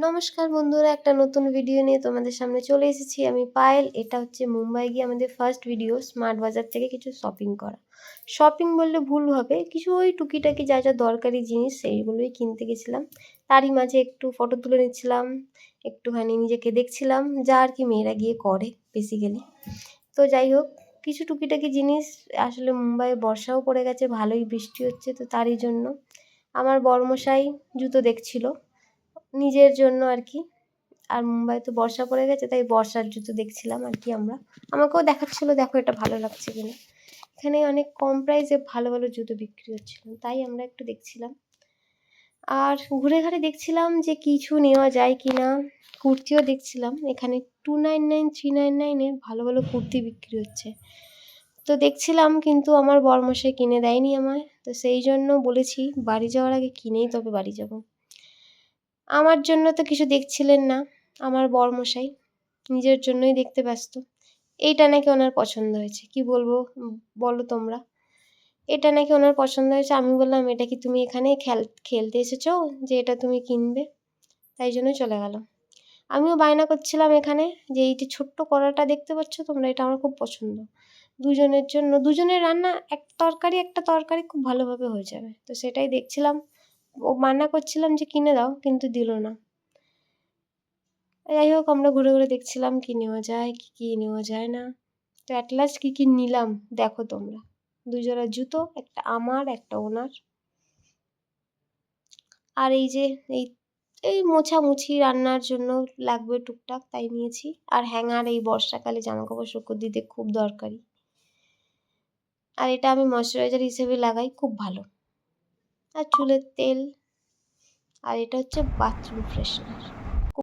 নমস্কার বন্ধুরা, একটা নতুন ভিডিও নিয়ে তোমাদের সামনে চলে এসেছি। আমি পায়েল। এটা হচ্ছে মুম্বাই গিয়ে আমাদের ফার্স্ট ভিডিও, স্মার্ট বাজার থেকে কিছু শপিং করা। শপিং বললে ভুল হবে, কিছু ওই টুকিটাকি যা যা দরকারি জিনিস সেইগুলোই কিনতে গেছিলাম। তারই মাঝে একটু ফটো তুলে নিচ্ছিলাম, একটুখানি নিজেকে দেখছিলাম, যা আর কি মেয়েরা গিয়ে করে বেসিক্যালি। তো যাই হোক, কিছু টুকিটাকি জিনিস। আসলে মুম্বাইয়ে বর্ষাও পড়ে গেছে, ভালোই বৃষ্টি হচ্ছে, তো তারই জন্য আমার বড়মশাই জুতো দেখছিল নিজের জন্য আর কি। আর মুম্বাই তো বর্ষা পড়ে গেছে, তাই বর্ষার জুতো দেখছিলাম আর কি আমরা। আমাকেও দেখাচ্ছিল, দেখো এটা ভালো লাগছে কিনা। এখানে অনেক কম প্রাইসে ভালো ভালো জুতো বিক্রি হচ্ছিল, তাই আমরা একটু দেখছিলাম। আর ঘুরে ঘাড়ে দেখছিলাম যে কিছু নেওয়া যায় কি না। কুর্তিও দেখছিলাম, এখানে 299 399 ভালো ভালো কুর্তি বিক্রি হচ্ছে। তো দেখছিলাম, কিন্তু আমার বরমশাই কিনে দেয়নি আমায়, তো সেই জন্য বলেছি বাড়ি যাওয়ার আগে কিনেই তবে বাড়ি যাব। আমার জন্য তো কিছু দেখছিলেন না আমার বরমশাই, নিজের জন্যই দেখতে ব্যস্ত। এইটা নাকি ওনার পছন্দ হয়েছে, কি বলবো বলো তোমরা। এটা নাকি ওনার পছন্দ হয়েছে। আমি বললাম, এটা কি তুমি এখানে খেলতে এসেছো যে এটা তুমি কিনবে? তাই জন্য চলে গেল। আমিও বায়না করছিলাম এখানে যে এই যে ছোট্ট কড়াটা দেখতে পাচ্ছ তোমরা, এটা আমার খুব পছন্দ। দুজনের জন্য, দুজনের রান্না একটা তরকারি খুব ভালোভাবে হয়ে যাবে, তো সেটাই দেখছিলাম। ও মানা করছিলাম যে কিনে দাও, কিন্তু দিল না। যাই হোক, আমরা ঘুরে ঘুরে দেখছিলাম কি নেওয়া যায়, কি নেওয়া যায় না। তো অ্যাট লাস্ট কি নিলাম দেখো তোমরা। 2 জোড়া জুতো, একটা আমার একটা ওনার। আর এই যে এই এই মোছামুছি রান্নার জন্য লাগবে টুকটাক, তাই নিয়েছি। আর হ্যাঙ্গার, এই বর্ষাকালে জামাকাপড় শুকোতে দিতে খুব দরকারি। আর এটা আমি ময়শ্চারাইজার হিসেবে লাগাই, খুব ভালো। আর চুলের তেল। আর এটা হচ্ছে বাথরুম ফ্রেশনার।